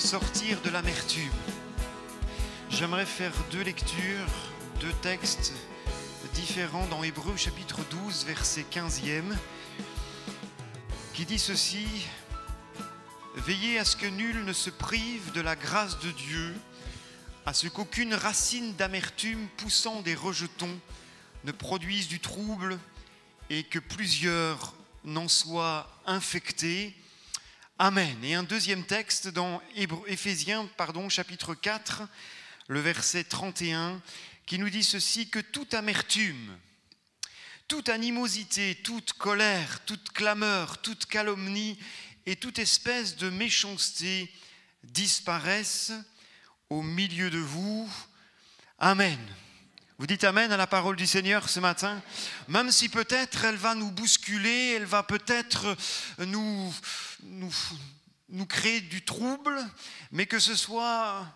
sortir de l'amertume. J'aimerais faire deux lectures, deux textes différents dans Hébreux chapitre 12, verset 15e, qui dit ceci: « Veillez à ce que nul ne se prive de la grâce de Dieu, à ce qu'aucune racine d'amertume poussant des rejetons ne produise du trouble et que plusieurs n'en soient infectés. » Amen. Et un deuxième texte dans Éphésiens, chapitre 4, le verset 31, qui nous dit ceci: « Que toute amertume, toute animosité, toute colère, toute clameur, toute calomnie et toute espèce de méchanceté disparaissent au milieu de vous. » Amen. Vous dites Amen à la parole du Seigneur ce matin? Même si peut-être elle va nous bousculer, elle va peut-être nous créer du trouble, mais que ce soit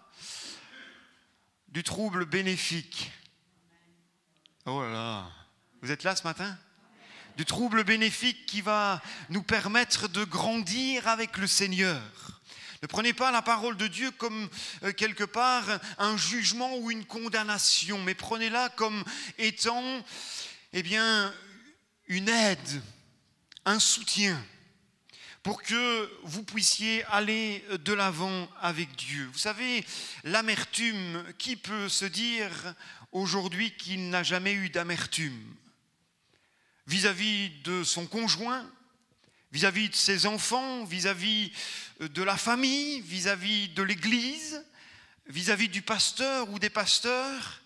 du trouble bénéfique. Oh là là, vous êtes là ce matin? Du trouble bénéfique qui va nous permettre de grandir avec le Seigneur. Ne prenez pas la parole de Dieu comme quelque part un jugement ou une condamnation, mais prenez-la comme étant une aide, un soutien, pour que vous puissiez aller de l'avant avec Dieu. Vous savez, l'amertume, qui peut se dire aujourd'hui qu'il n'a jamais eu d'amertume vis-à-vis de son conjoint, vis-à-vis de ses enfants, vis-à-vis de la famille, vis-à-vis de l'Église, vis-à-vis du pasteur ou des pasteurs?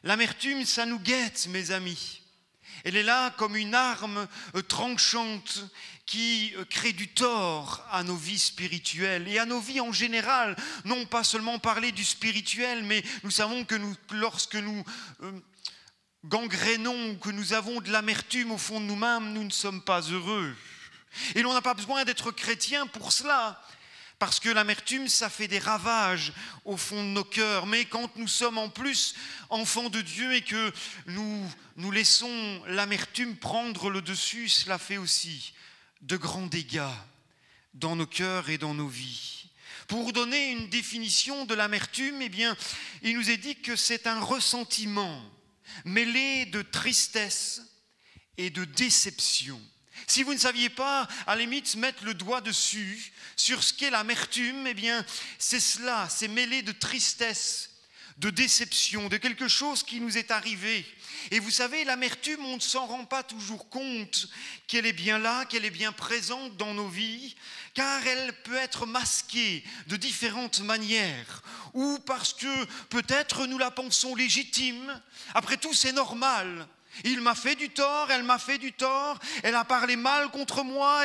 L'amertume, ça nous guette, mes amis. Elle est là comme une arme tranchante qui crée du tort à nos vies spirituelles et à nos vies en général. Non pas seulement parler du spirituel, mais nous savons que lorsque nous gangrénons, que nous avons de l'amertume au fond de nous-mêmes, nous ne sommes pas heureux. Et l'on n'a pas besoin d'être chrétien pour cela, parce que l'amertume, ça fait des ravages au fond de nos cœurs. Mais quand nous sommes en plus enfants de Dieu et que nous laissons l'amertume prendre le dessus, cela fait aussi de grands dégâts dans nos cœurs et dans nos vies. Pour donner une définition de l'amertume, il nous est dit que c'est un ressentiment mêlé de tristesse et de déception. Si vous ne saviez pas, à la limite, mettre le doigt dessus, sur ce qu'est l'amertume, c'est cela, c'est mêlé de tristesse, de déception, de quelque chose qui nous est arrivé. Et vous savez, l'amertume, on ne s'en rend pas toujours compte qu'elle est bien là, qu'elle est bien présente dans nos vies, car elle peut être masquée de différentes manières, ou parce que peut-être nous la pensons légitime. Après tout, c'est normal. Il m'a fait du tort, elle m'a fait du tort, elle a parlé mal contre moi,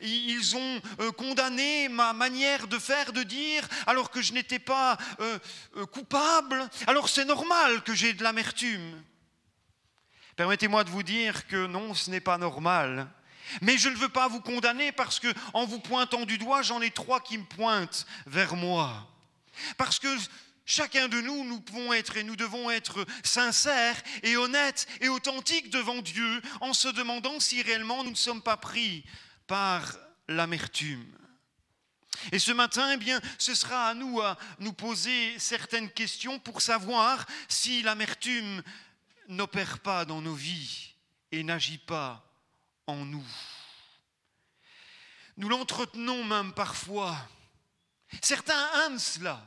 ils ont condamné ma manière de faire, de dire, alors que je n'étais pas coupable. Alors c'est normal que j'ai de l'amertume. Permettez-moi de vous dire que non, ce n'est pas normal. Mais je ne veux pas vous condamner parce qu'en vous pointant du doigt, j'en ai 3 qui me pointent vers moi. Parce que chacun de nous, nous pouvons être et nous devons être sincères et honnêtes et authentiques devant Dieu en se demandant si réellement nous ne sommes pas pris par l'amertume. Et ce matin, ce sera à nous poser certaines questions pour savoir si l'amertume n'opère pas dans nos vies et n'agit pas en nous. Nous l'entretenons même parfois. Certains aiment cela.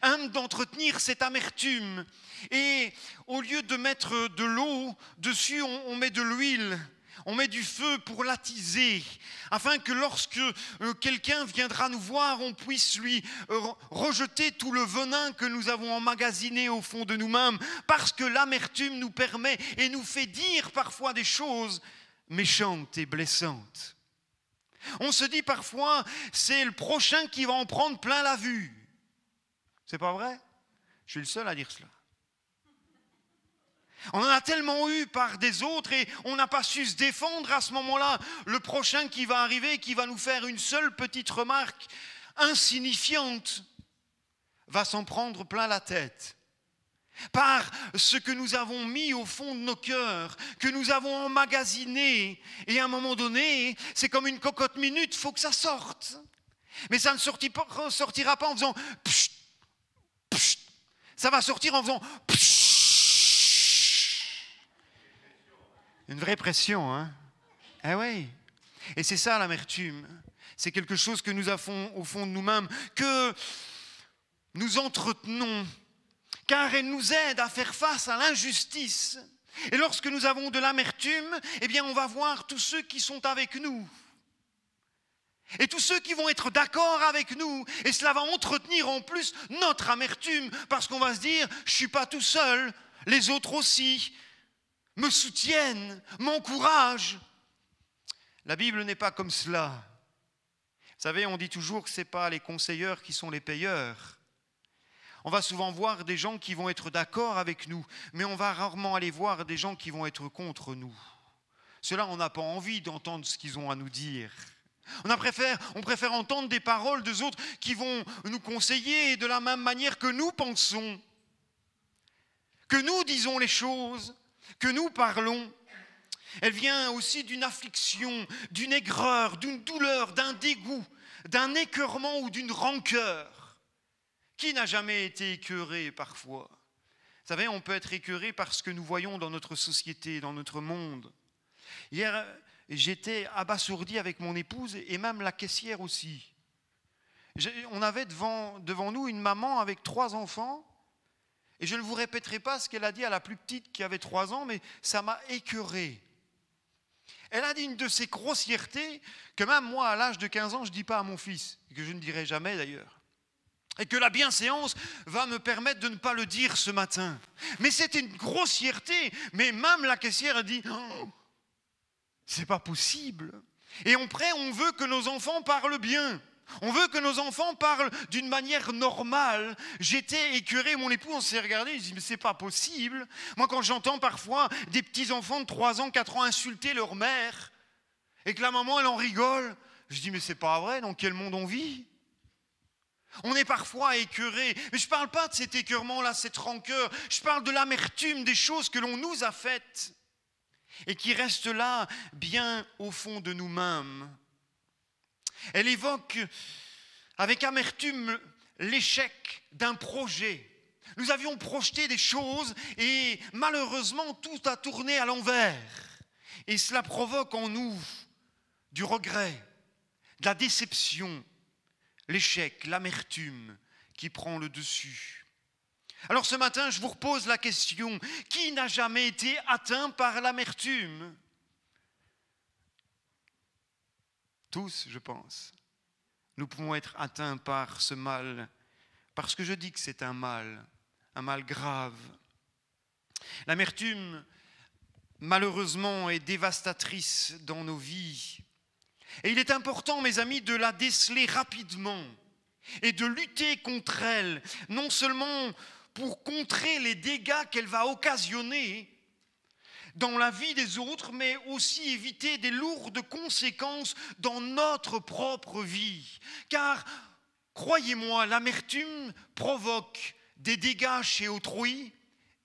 Aiment d'entretenir cette amertume. Et au lieu de mettre de l'eau dessus, on met de l'huile, on met du feu pour l'attiser, afin que lorsque quelqu'un viendra nous voir, on puisse lui rejeter tout le venin que nous avons emmagasiné au fond de nous-mêmes, parce que l'amertume nous permet et nous fait dire parfois des choses méchantes et blessantes. On se dit parfois, c'est le prochain qui va en prendre plein la vue. C'est pas vrai? Je suis le seul à dire cela. On en a tellement eu par des autres et on n'a pas su se défendre à ce moment-là. Le prochain qui va arriver, qui va nous faire une seule petite remarque insignifiante, va s'en prendre plein la tête. Par ce que nous avons mis au fond de nos cœurs, que nous avons emmagasiné. Et à un moment donné, c'est comme une cocotte minute, il faut que ça sorte. Mais ça ne sortira pas en faisant pshht, pshht. Ça va sortir en faisant pshht. Une vraie pression, hein? Ah oui. Et c'est ça l'amertume. C'est quelque chose que nous avons au fond de nous-mêmes, que nous entretenons, car elle nous aide à faire face à l'injustice. Et lorsque nous avons de l'amertume, eh bien on va voir tous ceux qui sont avec nous. Et tous ceux qui vont être d'accord avec nous. Et cela va entretenir en plus notre amertume, parce qu'on va se dire, je ne suis pas tout seul, les autres aussi me soutiennent, m'encouragent. La Bible n'est pas comme cela. Vous savez, on dit toujours que ce n'est pas les conseilleurs qui sont les payeurs. On va souvent voir des gens qui vont être d'accord avec nous, mais on va rarement aller voir des gens qui vont être contre nous. Ceux-là, on n'a pas envie d'entendre ce qu'ils ont à nous dire. On préfère entendre des paroles des autres qui vont nous conseiller de la même manière que nous pensons, que nous disons les choses, que nous parlons. Elle vient aussi d'une affliction, d'une aigreur, d'une douleur, d'un dégoût, d'un écœurement ou d'une rancœur. Qui n'a jamais été écœuré parfois? Vous savez, on peut être écœuré par ce que nous voyons dans notre société, dans notre monde. Hier, j'étais abasourdi avec mon épouse et même la caissière aussi. On avait devant nous une maman avec 3 enfants. Et je ne vous répéterai pas ce qu'elle a dit à la plus petite qui avait 3 ans, mais ça m'a écœuré. Elle a dit une de ces grossièretés que même moi, à l'âge de 15 ans, je ne dis pas à mon fils, et que je ne dirai jamais d'ailleurs. Et que la bienséance va me permettre de ne pas le dire ce matin. Mais c'était une grossièreté. Mais même la caissière a dit, oh, c'est pas possible. Et après, on veut que nos enfants parlent bien. On veut que nos enfants parlent d'une manière normale. J'étais écœuré, mon époux, on s'est regardé, il dit mais c'est pas possible. Moi, quand j'entends parfois des petits-enfants de 3 ans, 4 ans insulter leur mère, et que la maman, elle en rigole, je dis mais c'est pas vrai, dans quel monde on vit? On est parfois écœuré, mais je ne parle pas de cet écœurement-là, cette rancœur, je parle de l'amertume des choses que l'on nous a faites, et qui restent là, bien au fond de nous-mêmes. Elle évoque avec amertume l'échec d'un projet. Nous avions projeté des choses et malheureusement tout a tourné à l'envers. Et cela provoque en nous du regret, de la déception, l'échec, l'amertume qui prend le dessus. Alors ce matin, je vous repose la question, qui n'a jamais été atteint par l'amertume ? Tous, je pense, nous pouvons être atteints par ce mal, parce que je dis que c'est un mal grave. L'amertume, malheureusement, est dévastatrice dans nos vies. Et il est important, mes amis, de la déceler rapidement et de lutter contre elle, non seulement pour contrer les dégâts qu'elle va occasionner dans la vie des autres, mais aussi éviter des lourdes conséquences dans notre propre vie. Car, croyez-moi, l'amertume provoque des dégâts chez autrui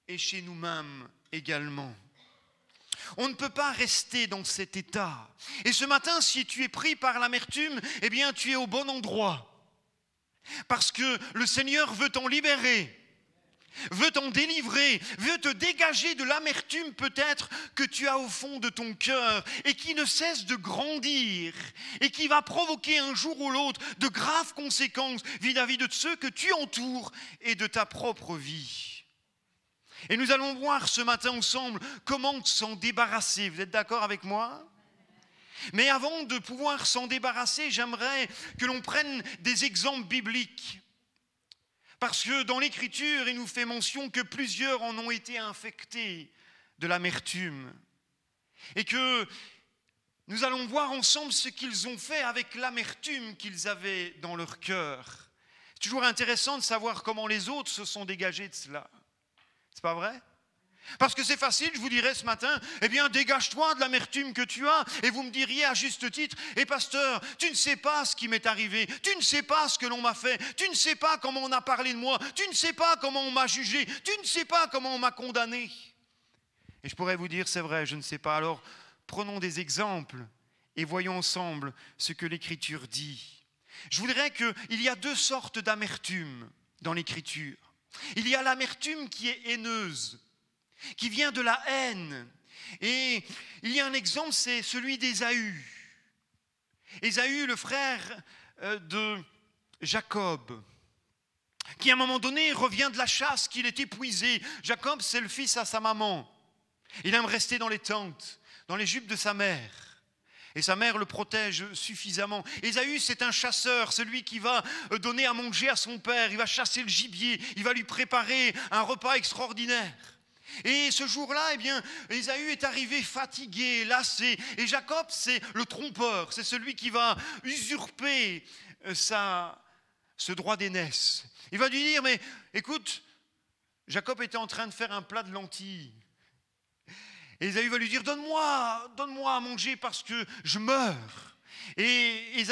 et chez nous-mêmes également. On ne peut pas rester dans cet état. Et ce matin, si tu es pris par l'amertume, eh bien, tu es au bon endroit. Parce que le Seigneur veut t'en libérer, veut t'en délivrer, veut te dégager de l'amertume peut-être que tu as au fond de ton cœur et qui ne cesse de grandir et qui va provoquer un jour ou l'autre de graves conséquences vis-à-vis de ceux que tu entoures et de ta propre vie. Et nous allons voir ce matin ensemble comment s'en débarrasser. Vous êtes d'accord avec moi ? Mais avant de pouvoir s'en débarrasser, j'aimerais que l'on prenne des exemples bibliques. Parce que dans l'Écriture, il nous fait mention que plusieurs en ont été infectés de l'amertume. Et que nous allons voir ensemble ce qu'ils ont fait avec l'amertume qu'ils avaient dans leur cœur. C'est toujours intéressant de savoir comment les autres se sont dégagés de cela. C'est pas vrai ? Parce que c'est facile, je vous dirais ce matin, eh bien dégage-toi de l'amertume que tu as et vous me diriez à juste titre, pasteur, tu ne sais pas ce qui m'est arrivé, tu ne sais pas ce que l'on m'a fait, tu ne sais pas comment on a parlé de moi, tu ne sais pas comment on m'a jugé, tu ne sais pas comment on m'a condamné. Et je pourrais vous dire, c'est vrai, je ne sais pas. Alors prenons des exemples et voyons ensemble ce que l'Écriture dit. Je voudrais qu'il y a deux sortes d'amertume dans l'Écriture. Il y a l'amertume qui est haineuse, qui vient de la haine. Et il y a un exemple, c'est celui d'Ésaü. Ésaü, le frère de Jacob, qui à un moment donné revient de la chasse, qu'il est épuisé. Jacob, c'est le fils à sa maman. Il aime rester dans les tentes, dans les jupes de sa mère. Et sa mère le protège suffisamment. Ésaü, c'est un chasseur, celui qui va donner à manger à son père. Il va chasser le gibier, il va lui préparer un repas extraordinaire. Et ce jour-là, eh bien, Ésaü est arrivé fatigué, lassé. Et Jacob, c'est le trompeur, c'est celui qui va usurper ce droit d'aînesse. Il va lui dire, mais écoute, Jacob était en train de faire un plat de lentilles. Et Ésaü va lui dire, donne-moi à manger parce que je meurs. Et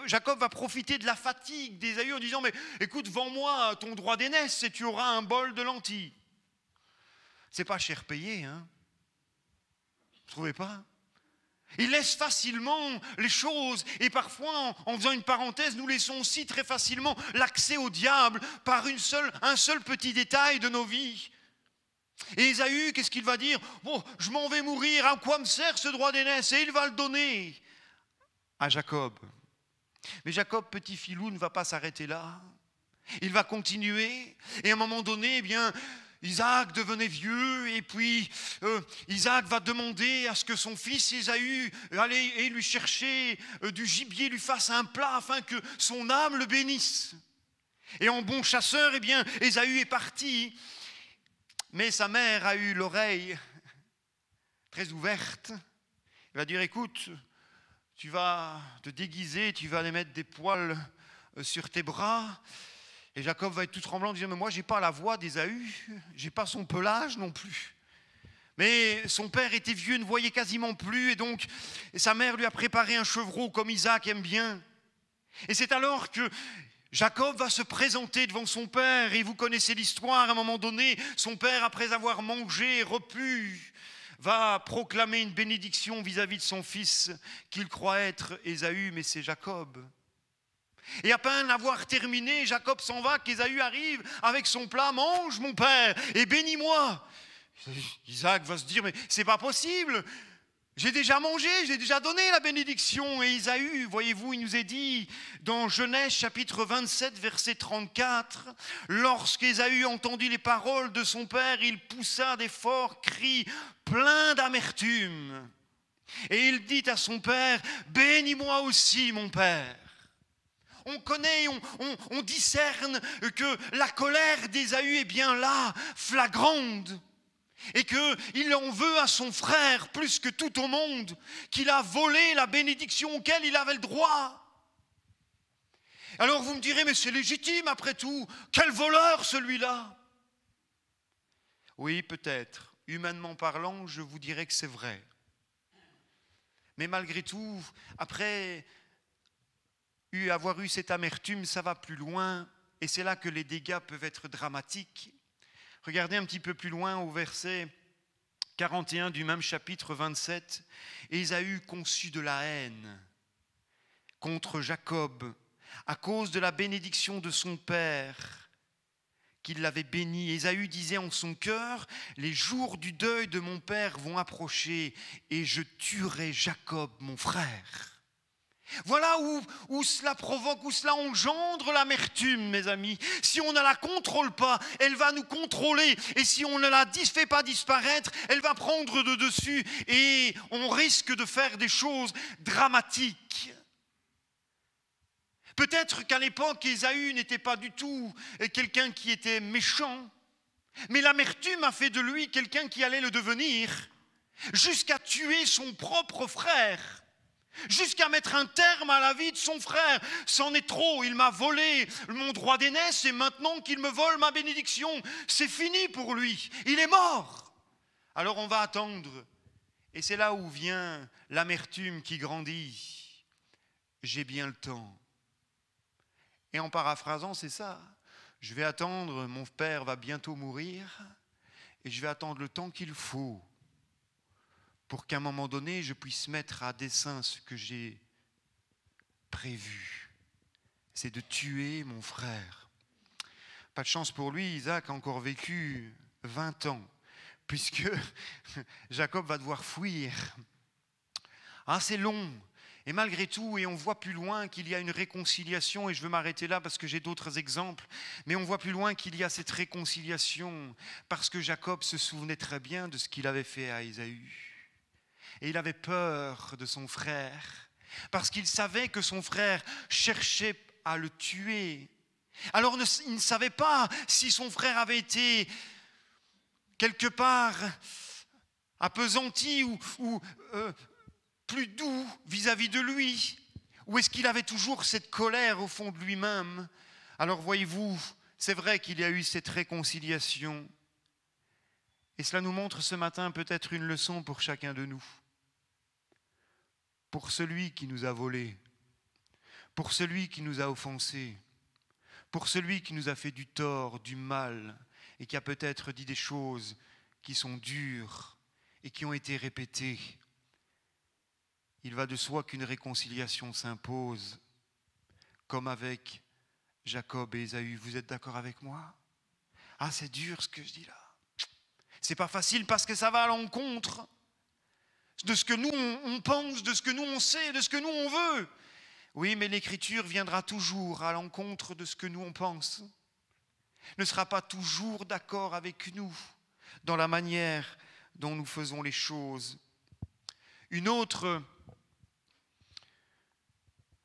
Jacob va profiter de la fatigue d'Ésaü en disant, mais écoute, vends-moi ton droit d'aînesse et tu auras un bol de lentilles. C'est pas cher payé, hein? Vous trouvez pas? Il laisse facilement les choses et parfois, en faisant une parenthèse, nous laissons aussi très facilement l'accès au diable par un seul petit détail de nos vies. Et Ésaü, qu'est-ce qu'il va dire? Bon, je m'en vais mourir, à quoi me sert ce droit d'aînesse? Et il va le donner à Jacob. Mais Jacob, petit filou, ne va pas s'arrêter là. Il va continuer et à un moment donné, eh bien, Isaac devenait vieux et puis Isaac va demander à ce que son fils Ésaü allait et lui chercher du gibier, lui fasse un plat afin que son âme le bénisse. Et en bon chasseur, eh bien, Ésaü est parti. Mais sa mère a eu l'oreille très ouverte. Elle va dire, écoute, tu vas te déguiser, tu vas aller mettre des poils sur tes bras. Et Jacob va être tout tremblant en disant, mais moi, je n'ai pas la voix d'Ésaü, je n'ai pas son pelage non plus. Mais son père était vieux, ne voyait quasiment plus, et donc sa mère lui a préparé un chevreau comme Isaac aime bien. Et c'est alors que Jacob va se présenter devant son père, et vous connaissez l'histoire, à un moment donné, son père, après avoir mangé et repu, va proclamer une bénédiction vis-à-vis de son fils, qu'il croit être Ésaü, mais c'est Jacob. Et à peine avoir terminé, Jacob s'en va, qu'Ésaü arrive avec son plat, mange mon père, et bénis-moi. Isaac va se dire, mais c'est pas possible, j'ai déjà mangé, j'ai déjà donné la bénédiction. Et Ésaü, voyez-vous, il nous est dit dans Genèse chapitre 27, verset 34, lorsqu'Ésaü entendit les paroles de son père, il poussa des forts cris pleins d'amertume. Et il dit à son père, bénis-moi aussi mon père. On connaît, on discerne que la colère d'Ésaü est bien là, flagrante. Et qu'il en veut à son frère plus que tout au monde, qu'il a volé la bénédiction auquel il avait le droit. Alors vous me direz, mais c'est légitime après tout, quel voleur celui-là? Oui, peut-être, humainement parlant, je vous dirais que c'est vrai. Mais malgré tout, après avoir eu cette amertume, ça va plus loin, et c'est là que les dégâts peuvent être dramatiques. Regardez un petit peu plus loin au verset 41 du même chapitre 27. Ésaü conçut de la haine contre Jacob à cause de la bénédiction de son père qui l'avait béni. Ésaü disait en son cœur, les jours du deuil de mon père vont approcher et je tuerai Jacob mon frère. Voilà où cela provoque, où cela engendre l'amertume, mes amis. Si on ne la contrôle pas, elle va nous contrôler. Et si on ne la fait pas disparaître, elle va prendre de dessus. Et on risque de faire des choses dramatiques. Peut-être qu'à l'époque, Ésaü n'était pas du tout quelqu'un qui était méchant. Mais l'amertume a fait de lui quelqu'un qui allait le devenir, jusqu'à tuer son propre frère. Jusqu'à mettre un terme à la vie de son frère. C'en est trop, il m'a volé mon droit d'aînesse et maintenant qu'il me vole ma bénédiction, c'est fini pour lui, il est mort. Alors on va attendre. Et c'est là où vient l'amertume qui grandit. J'ai bien le temps. Et en paraphrasant, c'est ça. Je vais attendre, mon père va bientôt mourir et je vais attendre le temps qu'il faut pour qu'à un moment donné, je puisse mettre à dessein ce que j'ai prévu. c'est de tuer mon frère. Pas de chance pour lui, Isaac a encore vécu 20 ans, puisque Jacob va devoir fuir. Ah, c'est long. Et malgré tout, et on voit plus loin qu'il y a une réconciliation, et je veux m'arrêter là parce que j'ai d'autres exemples, mais on voit plus loin qu'il y a cette réconciliation parce que Jacob se souvenait très bien de ce qu'il avait fait à Ésaü. Et il avait peur de son frère, parce qu'il savait que son frère cherchait à le tuer. Alors il ne savait pas si son frère avait été quelque part appesanti ou plus doux vis-à-vis de lui, ou est-ce qu'il avait toujours cette colère au fond de lui-même? Alors voyez-vous, c'est vrai qu'il y a eu cette réconciliation, et cela nous montre ce matin peut-être une leçon pour chacun de nous. Pour celui qui nous a volé, pour celui qui nous a offensés, pour celui qui nous a fait du tort, du mal, et qui a peut-être dit des choses qui sont dures et qui ont été répétées. Il va de soi qu'une réconciliation s'impose, comme avec Jacob et Ésaü. Vous êtes d'accord avec moi? Ah, c'est dur ce que je dis là. C'est pas facile parce que ça va à l'encontre de ce que nous on pense, de ce que nous on sait, de ce que nous on veut. Oui, mais l'Écriture viendra toujours à l'encontre de ce que nous on pense. Ne sera pas toujours d'accord avec nous dans la manière dont nous faisons les choses. Une autre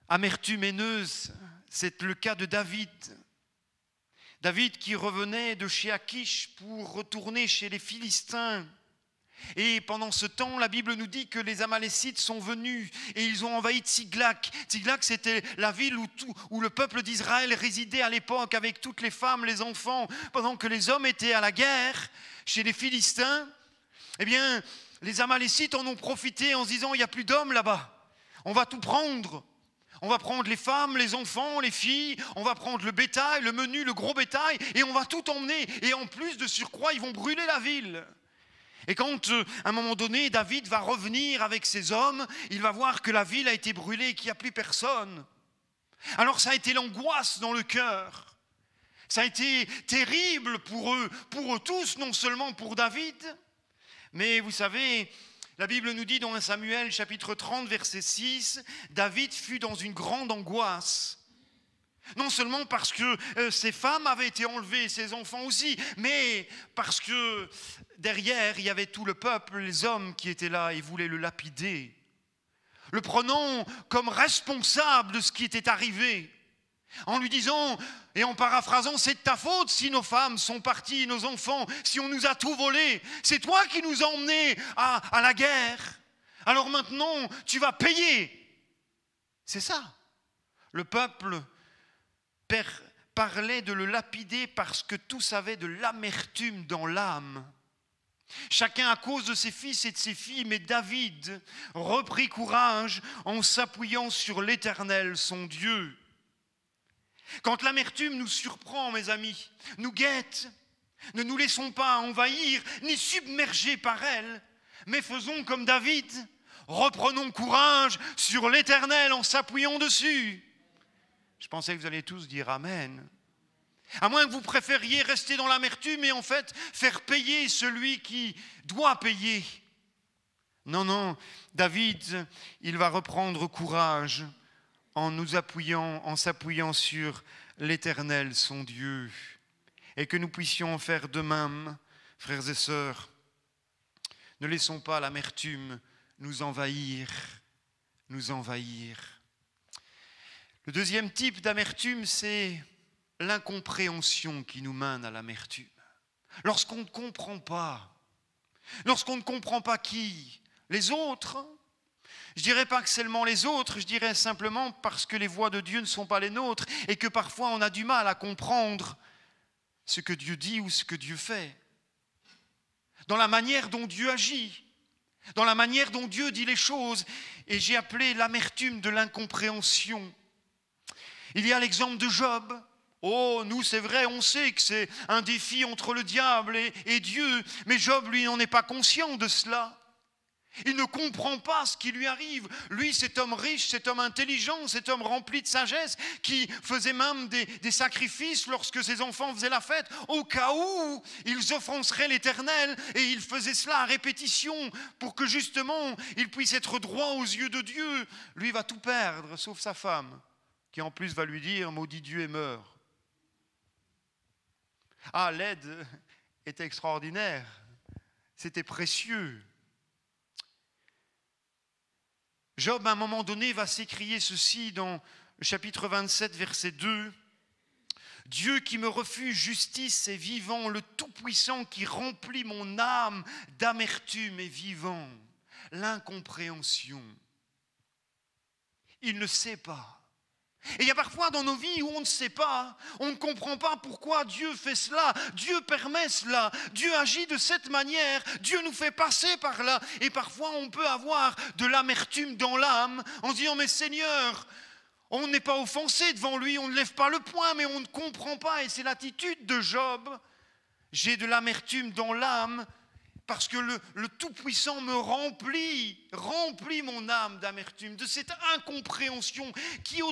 amertume haineuse, c'est le cas de David. David qui revenait de chez Akish pour retourner chez les Philistins. Et pendant ce temps, la Bible nous dit que les Amalécites sont venus et ils ont envahi Tsiglac. Tsiglac, c'était la ville où le peuple d'Israël résidait à l'époque avec toutes les femmes, les enfants. Pendant que les hommes étaient à la guerre chez les Philistins, eh bien, les Amalécites en ont profité en se disant « il n'y a plus d'hommes là-bas, on va tout prendre ». On va prendre les femmes, les enfants, les filles, on va prendre le bétail, le menu, le gros bétail, et on va tout emmener. Et en plus de surcroît, ils vont brûler la ville. Et quand, à un moment donné, David va revenir avec ses hommes, il va voir que la ville a été brûlée, qu'il n'y a plus personne. Alors ça a été l'angoisse dans le cœur. Ça a été terrible pour eux tous, non seulement pour David, mais vous savez... La Bible nous dit dans 1 Samuel chapitre 30 verset 6, David fut dans une grande angoisse. Non seulement parce que ses femmes avaient été enlevées, ses enfants aussi, mais parce que derrière il y avait tout le peuple, les hommes qui étaient là et voulaient le lapider, le prenant comme responsable de ce qui était arrivé. En lui disant, et en paraphrasant, c'est de ta faute si nos femmes sont parties, nos enfants, si on nous a tout volé. C'est toi qui nous as emmenés à la guerre. Alors maintenant, tu vas payer. C'est ça. Le peuple parlait de le lapider parce que tous avaient de l'amertume dans l'âme. Chacun à cause de ses fils et de ses filles, mais David reprit courage en s'appuyant sur l'Éternel, son Dieu. Quand l'amertume nous surprend, mes amis, nous guette, ne nous laissons pas envahir ni submerger par elle, mais faisons comme David, reprenons courage sur l'Éternel en s'appuyant dessus. Je pensais que vous alliez tous dire Amen. À moins que vous préfériez rester dans l'amertume et en fait faire payer celui qui doit payer. Non, non, David, il va reprendre courage en s'appuyant sur l'Éternel, son Dieu, et que nous puissions faire de même, frères et sœurs. Ne laissons pas l'amertume nous envahir. Le deuxième type d'amertume, c'est l'incompréhension qui nous mène à l'amertume. Lorsqu'on ne comprend pas qui? Les autres. Je ne dirais pas que seulement les autres, je dirais simplement parce que les voies de Dieu ne sont pas les nôtres et que parfois on a du mal à comprendre ce que Dieu dit ou ce que Dieu fait. Dans la manière dont Dieu agit, dans la manière dont Dieu dit les choses, et j'ai appelé l'amertume de l'incompréhension. Il y a l'exemple de Job. Oh, nous c'est vrai, on sait que c'est un défi entre le diable et Dieu, mais Job lui n'en est pas conscient de cela. Il ne comprend pas ce qui lui arrive. Lui, cet homme riche, cet homme intelligent, cet homme rempli de sagesse, qui faisait même des sacrifices lorsque ses enfants faisaient la fête, au cas où ils offenseraient l'Éternel, et il faisait cela à répétition pour que justement il puisse être droit aux yeux de Dieu. Lui va tout perdre, sauf sa femme, qui en plus va lui dire « Maudit Dieu et meurs ». Ah, l'aide était extraordinaire, c'était précieux. Job, à un moment donné, va s'écrier ceci dans le chapitre 27, verset 2. « Dieu qui me refuse justice est vivant, le Tout-Puissant qui remplit mon âme d'amertume est vivant. » L'incompréhension. Il ne sait pas. Et il y a parfois dans nos vies où on ne sait pas, on ne comprend pas pourquoi Dieu fait cela, Dieu permet cela, Dieu agit de cette manière, Dieu nous fait passer par là. Et parfois on peut avoir de l'amertume dans l'âme en se disant « Mais Seigneur, on n'est pas offensé devant lui, on ne lève pas le poing, mais on ne comprend pas. » Et c'est l'attitude de Job. J'ai de l'amertume dans l'âme parce que le Tout-Puissant me remplit mon âme d'amertume, de cette incompréhension qui est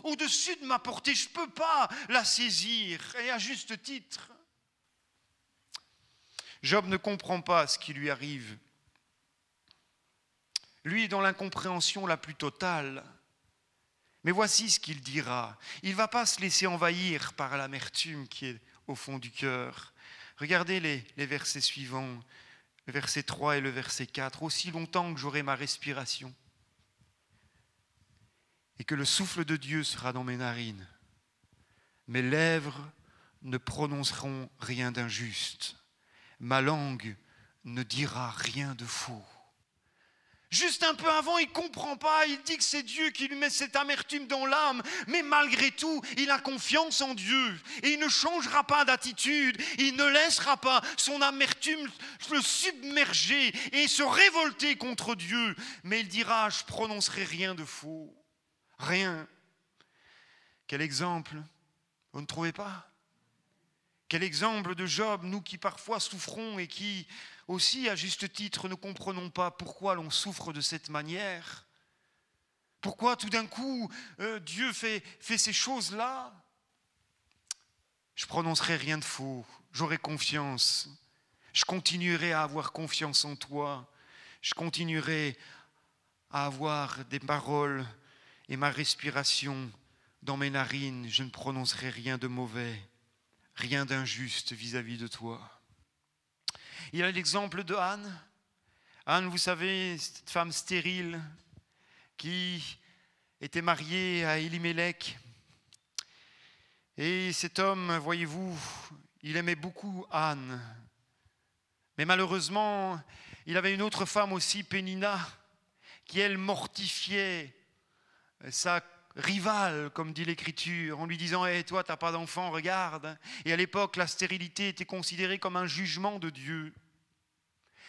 au-dessus de ma portée. Je ne peux pas la saisir, et à juste titre. Job ne comprend pas ce qui lui arrive. Lui est dans l'incompréhension la plus totale. Mais voici ce qu'il dira. Il ne va pas se laisser envahir par l'amertume qui est au fond du cœur. Regardez les versets suivants. Le verset 3 et le verset 4, « Aussi longtemps que j'aurai ma respiration et que le souffle de Dieu sera dans mes narines, mes lèvres ne prononceront rien d'injuste, ma langue ne dira rien de faux. » Juste un peu avant, il ne comprend pas, il dit que c'est Dieu qui lui met cette amertume dans l'âme, mais malgré tout, il a confiance en Dieu et il ne changera pas d'attitude, il ne laissera pas son amertume le submerger et se révolter contre Dieu, mais il dira « Je prononcerai rien de faux, rien ». Quel exemple, vous ne trouvez pas ? Quel exemple de Job, nous qui parfois souffrons et qui aussi, à juste titre, ne comprenons pas pourquoi l'on souffre de cette manière. Pourquoi tout d'un coup, Dieu fait ces choses-là. Je prononcerai rien de faux, j'aurai confiance. Je continuerai à avoir confiance en toi. Je continuerai à avoir des paroles et ma respiration dans mes narines. Je ne prononcerai rien de mauvais. Rien d'injuste vis-à-vis de toi. Il y a l'exemple de Anne. Anne, vous savez, cette femme stérile qui était mariée à Élimélec. Et cet homme, voyez-vous, il aimait beaucoup Anne. Mais malheureusement, il avait une autre femme aussi, Pénina, qui elle mortifiait sa rivale, comme dit l'Écriture, en lui disant hey, « toi, tu n'as pas d'enfant, regarde ». Et à l'époque, la stérilité était considérée comme un jugement de Dieu.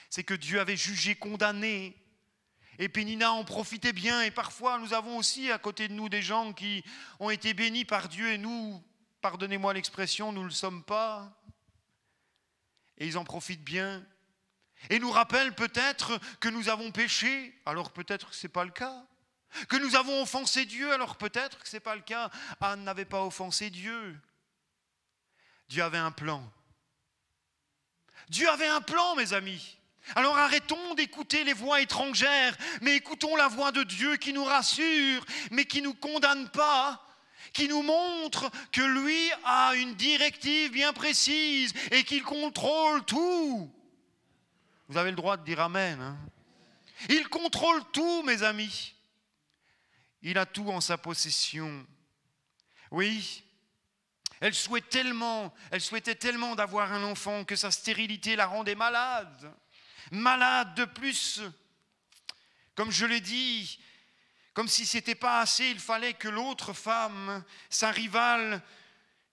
C'est que Dieu avait jugé, condamné. Et Pénina en profitait bien. Et parfois, nous avons aussi à côté de nous des gens qui ont été bénis par Dieu et nous, pardonnez-moi l'expression, nous ne le sommes pas. Et ils en profitent bien. Et nous rappellent peut-être que nous avons péché, alors peut-être que ce n'est pas le cas. Que nous avons offensé Dieu, alors peut-être que ce n'est pas le cas. Anne n'avait pas offensé Dieu. Dieu avait un plan. Dieu avait un plan, mes amis. Alors arrêtons d'écouter les voix étrangères, mais écoutons la voix de Dieu qui nous rassure, mais qui ne nous condamne pas, qui nous montre que lui a une directive bien précise et qu'il contrôle tout. Vous avez le droit de dire Amen. Hein? Il contrôle tout, mes amis. Il a tout en sa possession. Oui, elle souhaitait tellement d'avoir un enfant que sa stérilité la rendait malade. Malade de plus. Comme je l'ai dit, comme si ce n'était pas assez, il fallait que l'autre femme, sa rivale,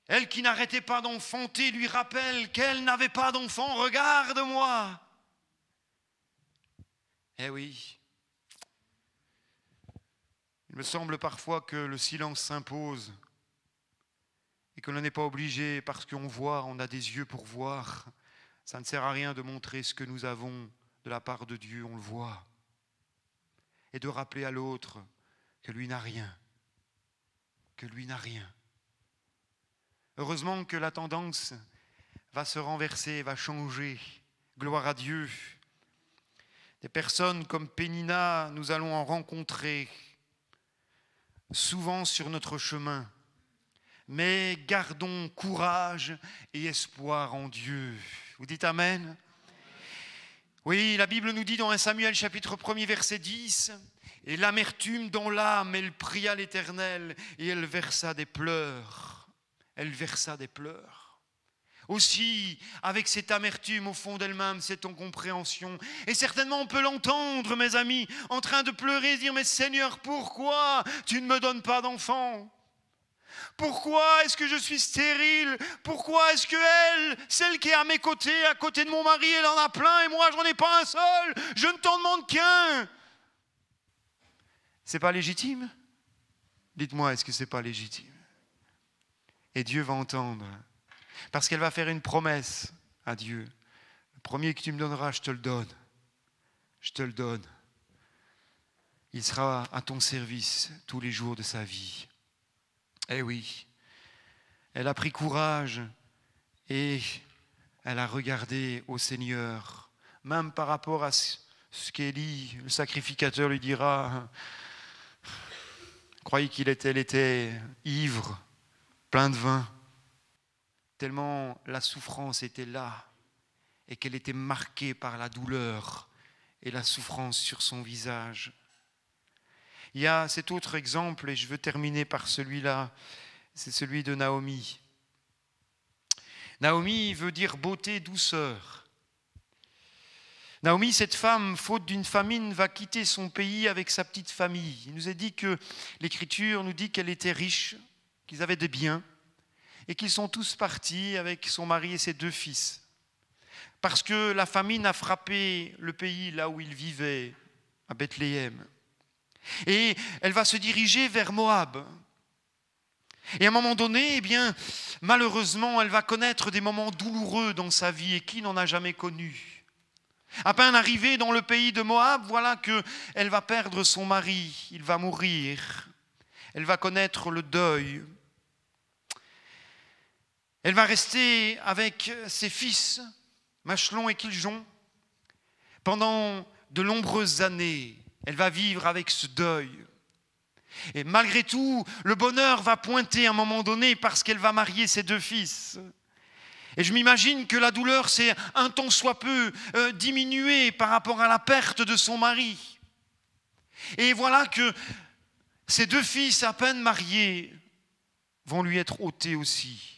elle qui n'arrêtait pas d'enfanter, lui rappelle qu'elle n'avait pas d'enfant. Regarde-moi. Eh oui. Il me semble parfois que le silence s'impose et que l'on n'est pas obligé, parce qu'on voit, on a des yeux pour voir. Ça ne sert à rien de montrer ce que nous avons de la part de Dieu, on le voit. et de rappeler à l'autre que lui n'a rien. Que lui n'a rien. Heureusement que la tendance va se renverser, va changer. Gloire à Dieu. Des personnes comme Pénina, nous allons en rencontrer souvent sur notre chemin. Mais gardons courage et espoir en Dieu. Vous dites Amen? Oui, la Bible nous dit dans 1 Samuel chapitre 1er verset 10, « Et l'amertume dans l'âme, elle pria l'Éternel et elle versa des pleurs. » Elle versa des pleurs. Aussi, avec cette amertume au fond d'elle-même, cette incompréhension. Et certainement, on peut l'entendre, mes amis, en train de pleurer, dire « Mais Seigneur, pourquoi tu ne me donnes pas d'enfant ? Pourquoi est-ce que je suis stérile? Pourquoi est-ce que elle, celle qui est à mes côtés, à côté de mon mari, elle en a plein et moi, j'en ai pas un seul? Je ne t'en demande qu'un. » C'est pas légitime? Dites-moi, est-ce que c'est pas légitime? Et Dieu va entendre. Parce qu'elle va faire une promesse à Dieu. Le premier que tu me donneras, je te le donne. Je te le donne. Il sera à ton service tous les jours de sa vie. Eh oui, elle a pris courage et elle a regardé au Seigneur. Même par rapport à ce qu'Élie, le sacrificateur, lui dira. Croyez qu'il était ivre, plein de vin. Tellement la souffrance était là et qu'elle était marquée par la douleur et la souffrance sur son visage. Il y a cet autre exemple, et je veux terminer par celui-là, c'est celui de Naomi. Naomi veut dire beauté, douceur. Naomi, cette femme, faute d'une famine, va quitter son pays avec sa petite famille. Il nous est dit que l'Écriture nous dit qu'elle était riche, qu'ils avaient des biens, et qu'ils sont tous partis avec son mari et ses 2 fils. Parce que la famine a frappé le pays là où ils vivaient, à Bethléem. Et elle va se diriger vers Moab. Et à un moment donné, eh bien, malheureusement, elle va connaître des moments douloureux dans sa vie. Et qui n'en a jamais connu? À peine arrivée dans le pays de Moab, voilà qu'elle va perdre son mari. Il va mourir. Elle va connaître le deuil. Elle va rester avec ses fils, Machlon et Kiljon, pendant de nombreuses années. Elle va vivre avec ce deuil. Et malgré tout, le bonheur va pointer à un moment donné parce qu'elle va marier ses 2 fils. Et je m'imagine que la douleur s'est un tant soit peu diminuée par rapport à la perte de son mari. Et voilà que ses 2 fils, à peine mariés, vont lui être ôtés aussi.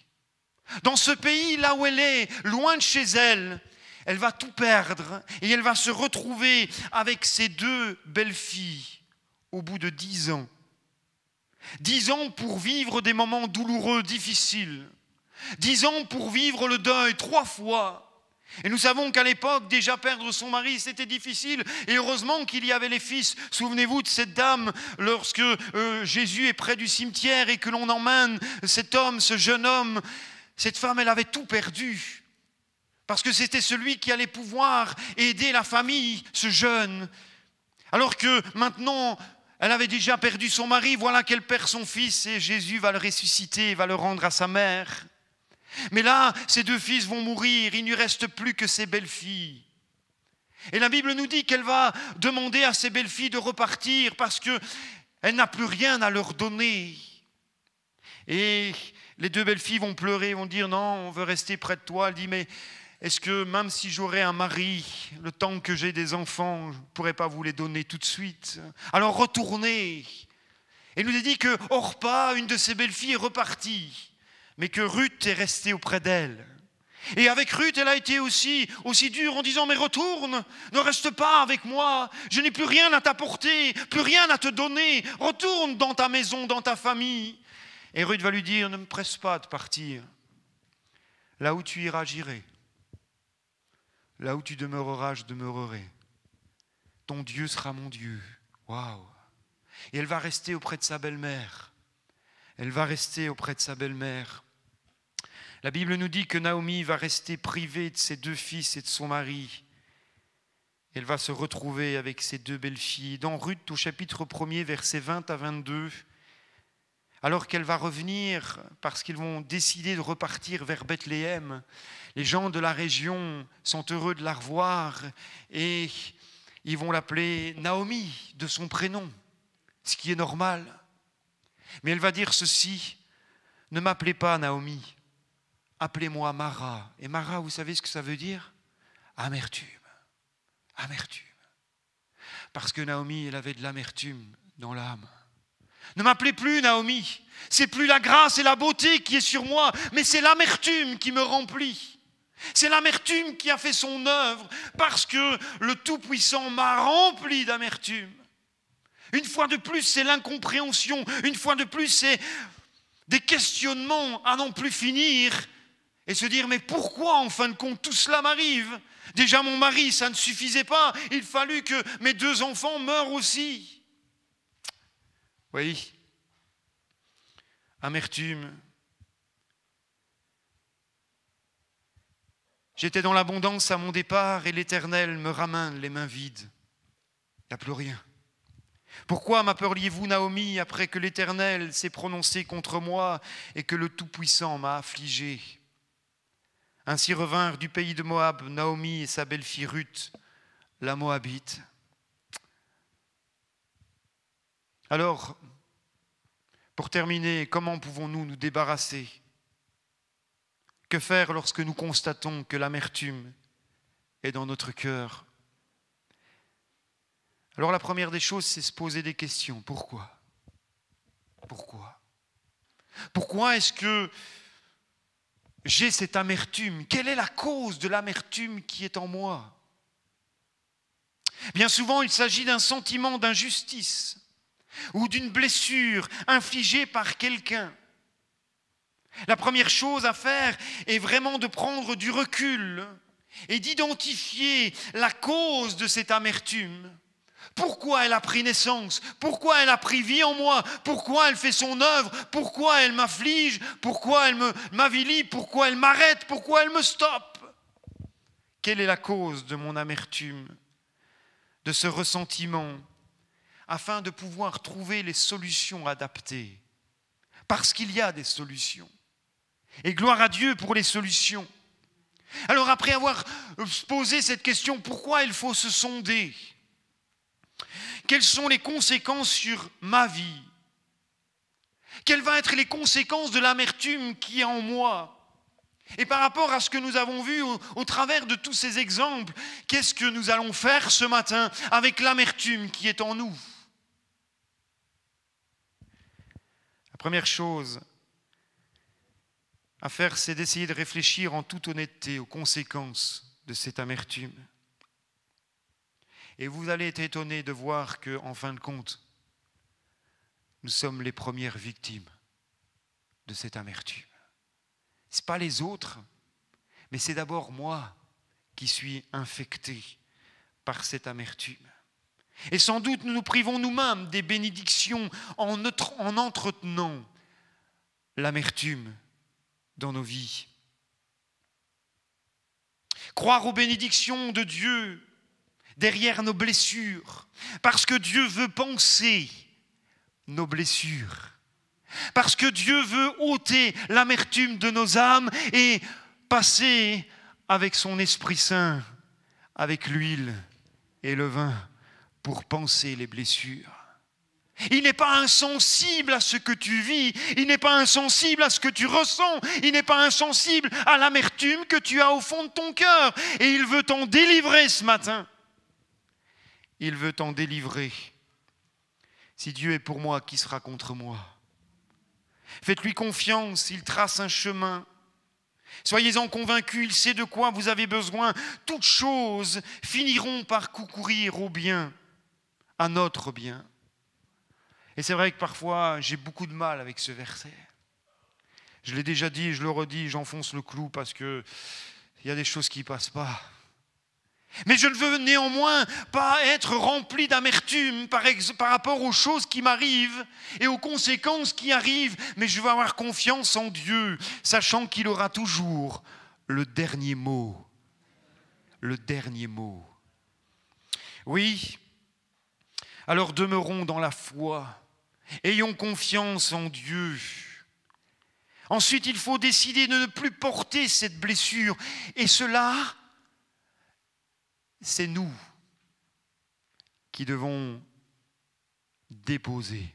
Dans ce pays, là où elle est, loin de chez elle, elle va tout perdre et elle va se retrouver avec ses 2 belles-filles au bout de 10 ans. 10 ans pour vivre des moments douloureux, difficiles. 10 ans pour vivre le deuil 3 fois. Et nous savons qu'à l'époque, déjà perdre son mari, c'était difficile. Et heureusement qu'il y avait les fils. Souvenez-vous de cette dame, lorsque Jésus est près du cimetière et que l'on emmène cet homme, ce jeune homme. Cette femme, elle avait tout perdu. Parce que c'était celui qui allait pouvoir aider la famille, ce jeune. Alors que maintenant, elle avait déjà perdu son mari, voilà qu'elle perd son fils et Jésus va le ressusciter, va le rendre à sa mère. Mais là, ses 2 fils vont mourir, il ne lui reste plus que ses belles-filles. Et la Bible nous dit qu'elle va demander à ses belles-filles de repartir parce qu'elle n'a plus rien à leur donner. Et les 2 belles-filles vont pleurer, vont dire « Non, on veut rester près de toi. » Elle dit « Mais est-ce que même si j'aurais un mari, le temps que j'ai des enfants, je ne pourrais pas vous les donner tout de suite? Alors retournez. » Et il nous a dit que Orpa, une de ses belles-filles, est repartie, mais que Ruth est restée auprès d'elle. Et avec Ruth, elle a été aussi dure en disant « Mais retourne, ne reste pas avec moi, je n'ai plus rien à t'apporter, plus rien à te donner, retourne dans ta maison, dans ta famille. » Et Ruth va lui dire « Ne me presse pas de partir, là où tu iras, j'irai. Là où tu demeureras, je demeurerai. Ton Dieu sera mon Dieu. » Waouh! Et elle va rester auprès de sa belle-mère. Elle va rester auprès de sa belle-mère. La Bible nous dit que Naomi va rester privée de ses 2 fils et de son mari. Elle va se retrouver avec ses deux belles filles. Dans Ruth, au chapitre 1er, versets 20 à 22, alors qu'elle va revenir, parce qu'ils vont décider de repartir vers Bethléem, les gens de la région sont heureux de la revoir et ils vont l'appeler Naomi, de son prénom, ce qui est normal. Mais elle va dire ceci: ne m'appelez pas Naomi, appelez-moi Mara. Et Mara, vous savez ce que ça veut dire? Amertume. Amertume. Parce que Naomi, elle avait de l'amertume dans l'âme. Ne m'appelez plus Naomi, c'est plus la grâce et la beauté qui est sur moi, mais c'est l'amertume qui me remplit. C'est l'amertume qui a fait son œuvre, parce que le Tout-Puissant m'a rempli d'amertume. Une fois de plus, c'est l'incompréhension. Une fois de plus, c'est des questionnements à n'en plus finir et se dire, mais pourquoi en fin de compte tout cela m'arrive? Déjà mon mari, ça ne suffisait pas, il fallut que mes 2 enfants meurent aussi. Oui, amertume. J'étais dans l'abondance à mon départ et l'Éternel me ramène les mains vides. Il n'y a plus rien. Pourquoi m'appeliez-vous Naomi après que l'Éternel s'est prononcé contre moi et que le Tout-Puissant m'a affligé? Ainsi revinrent du pays de Moab Naomi et sa belle-fille Ruth, la Moabite. Alors, pour terminer, comment pouvons-nous nous débarrasser? Que faire lorsque nous constatons que l'amertume est dans notre cœur? Alors la première des choses, c'est se poser des questions. Pourquoi? Pourquoi? Pourquoi est-ce que j'ai cette amertume? Quelle est la cause de l'amertume qui est en moi? Bien souvent, il s'agit d'un sentiment d'injustice ou d'une blessure infligée par quelqu'un. La première chose à faire est vraiment de prendre du recul et d'identifier la cause de cette amertume. Pourquoi elle a pris naissance? Pourquoi elle a pris vie en moi? Pourquoi elle fait son œuvre? Pourquoi elle m'afflige? Pourquoi elle m'avilit? Pourquoi elle m'arrête? Pourquoi elle me stoppe? Quelle est la cause de mon amertume, de ce ressentiment, afin de pouvoir trouver les solutions adaptées? Parce qu'il y a des solutions. Et gloire à Dieu pour les solutions. Alors après avoir posé cette question, pourquoi il faut se sonder? Quelles sont les conséquences sur ma vie? Quelles vont être les conséquences de l'amertume qui est en moi? Et par rapport à ce que nous avons vu au travers de tous ces exemples, qu'est-ce que nous allons faire ce matin avec l'amertume qui est en nous? La première chose à faire, c'est d'essayer de réfléchir en toute honnêteté aux conséquences de cette amertume. Et vous allez être étonnés de voir qu'en fin de compte, nous sommes les premières victimes de cette amertume. Ce n'est pas les autres, mais c'est d'abord moi qui suis infecté par cette amertume. Et sans doute nous nous privons nous-mêmes des bénédictions en entretenant l'amertume dans nos vies. Croire aux bénédictions de Dieu derrière nos blessures, parce que Dieu veut panser nos blessures, parce que Dieu veut ôter l'amertume de nos âmes et passer avec son Esprit Saint, avec l'huile et le vin, pour panser les blessures. Il n'est pas insensible à ce que tu vis, il n'est pas insensible à ce que tu ressens, il n'est pas insensible à l'amertume que tu as au fond de ton cœur, et il veut t'en délivrer ce matin. Il veut t'en délivrer. Si Dieu est pour moi, qui sera contre moi? Faites-lui confiance, il trace un chemin. Soyez-en convaincus, il sait de quoi vous avez besoin. Toutes choses finiront par concourir au bien, à notre bien. Et c'est vrai que parfois, j'ai beaucoup de mal avec ce verset. Je l'ai déjà dit, je le redis, j'enfonce le clou parce qu'il y a des choses qui ne passent pas. Mais je ne veux néanmoins pas être rempli d'amertume par rapport aux choses qui m'arrivent et aux conséquences qui arrivent, mais je veux avoir confiance en Dieu, sachant qu'il aura toujours le dernier mot. Le dernier mot. Oui, alors demeurons dans la foi, ayons confiance en Dieu. Ensuite, il faut décider de ne plus porter cette blessure. Et cela, c'est nous qui devons déposer.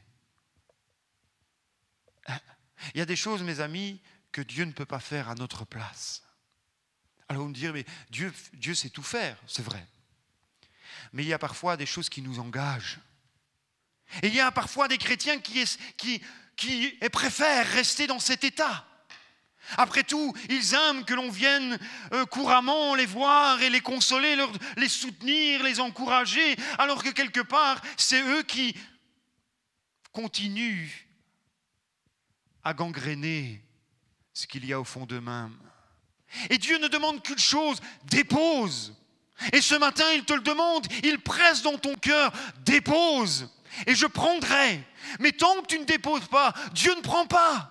Il y a des choses, mes amis, que Dieu ne peut pas faire à notre place. Alors vous me direz, mais Dieu sait tout faire, c'est vrai. Mais il y a parfois des choses qui nous engagent. Et il y a parfois des chrétiens qui préfèrent rester dans cet état. Après tout, ils aiment que l'on vienne couramment les voir et les consoler, les soutenir, les encourager, alors que quelque part, c'est eux qui continuent à gangréner ce qu'il y a au fond d'eux-mêmes. Et Dieu ne demande qu'une chose, dépose. Et ce matin, il te le demande, il presse dans ton cœur, dépose. Et je prendrai. Mais tant que tu ne déposes pas, Dieu ne prend pas.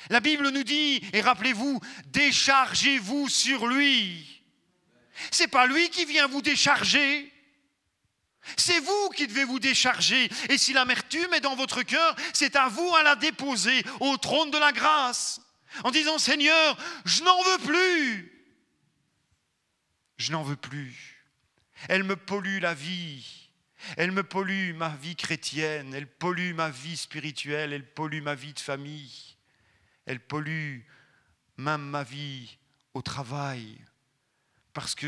La Bible nous dit, et rappelez-vous, déchargez-vous sur lui. Ce n'est pas lui qui vient vous décharger. C'est vous qui devez vous décharger. Et si l'amertume est dans votre cœur, c'est à vous à la déposer au trône de la grâce. En disant, Seigneur, je n'en veux plus. Je n'en veux plus. Elle me pollue la vie. Elle me pollue ma vie chrétienne. Elle pollue ma vie spirituelle. Elle pollue ma vie de famille. Elle pollue même ma vie au travail. Parce que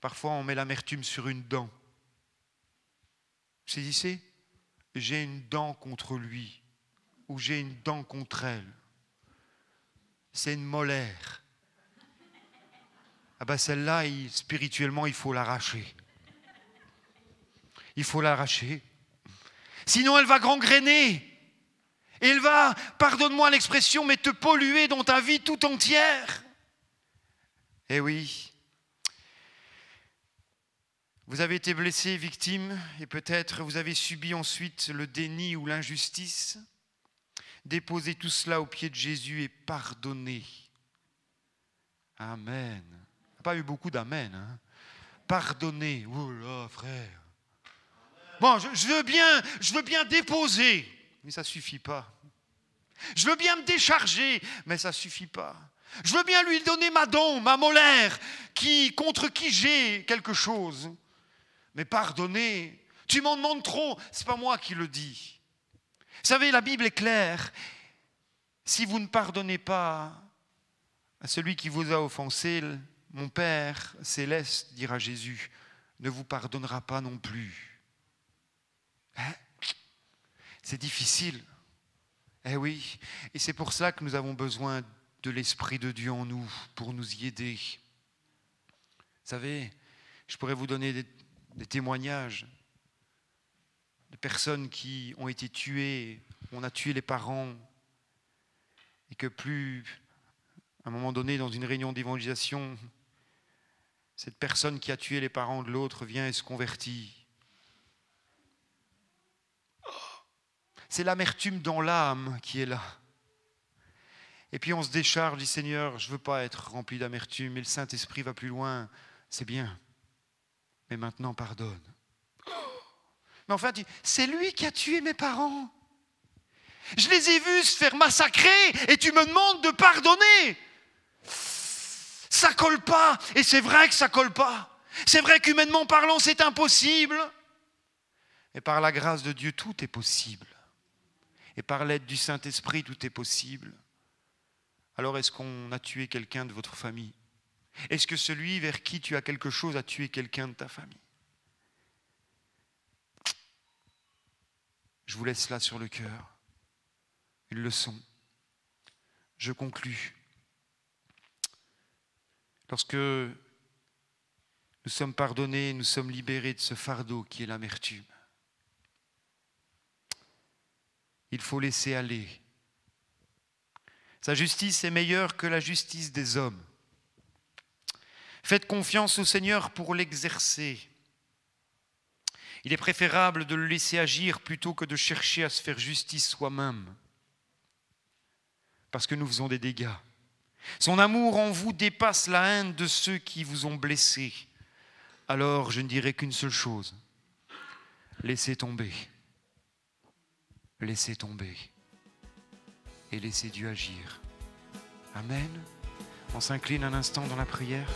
parfois on met l'amertume sur une dent. Vous saisissez ? J'ai une dent contre lui. Ou j'ai une dent contre elle. C'est une molaire. Ah ben celle-là, spirituellement, il faut l'arracher. Il faut l'arracher. Sinon, elle va gangréner. Et elle va, pardonne-moi l'expression, mais te polluer dans ta vie tout entière. Eh oui. Vous avez été blessé, victime, et peut-être vous avez subi ensuite le déni ou l'injustice. Déposez tout cela aux pieds de Jésus et pardonnez. Amen. Il n'y a pas eu beaucoup d'amen. Hein. Pardonnez. Oh là, frère. Bon, je veux bien déposer, mais ça ne suffit pas. Je veux bien me décharger, mais ça ne suffit pas. Je veux bien lui donner ma dent, ma molaire, contre qui j'ai quelque chose. Mais pardonner, tu m'en demandes trop, ce n'est pas moi qui le dis. Vous savez, la Bible est claire. Si vous ne pardonnez pas à celui qui vous a offensé, mon Père céleste, dira Jésus, ne vous pardonnera pas non plus. Hein? C'est difficile. Eh oui, et c'est pour ça que nous avons besoin de l'Esprit de Dieu en nous, pour nous y aider. Vous savez, je pourrais vous donner des témoignages de personnes qui ont été tuées, on a tué les parents, et que à un moment donné, dans une réunion d'évangélisation, cette personne qui a tué les parents de l'autre vient et se convertit. C'est l'amertume dans l'âme qui est là. Et puis on se décharge, dit Seigneur, je ne veux pas être rempli d'amertume, et le Saint-Esprit va plus loin, c'est bien. Mais maintenant, pardonne. Mais enfin, c'est lui qui a tué mes parents. Je les ai vus se faire massacrer et tu me demandes de pardonner. Ça colle pas. Et c'est vrai que ça colle pas. C'est vrai qu'humainement parlant, c'est impossible. Et par la grâce de Dieu, tout est possible. Et par l'aide du Saint-Esprit, tout est possible. Alors est-ce qu'on a tué quelqu'un de votre famille ? Est-ce que celui vers qui tu as quelque chose a tué quelqu'un de ta famille ? Je vous laisse là sur le cœur. Une leçon. Je conclus. Lorsque nous sommes pardonnés, nous sommes libérés de ce fardeau qui est l'amertume. Il faut laisser aller. Sa justice est meilleure que la justice des hommes. Faites confiance au Seigneur pour l'exercer. Il est préférable de le laisser agir plutôt que de chercher à se faire justice soi-même. Parce que nous faisons des dégâts. Son amour en vous dépasse la haine de ceux qui vous ont blessés. alors je ne dirai qu'une seule chose. Laissez tomber. Laissez tomber. Et laissez Dieu agir. Amen. On s'incline un instant dans la prière.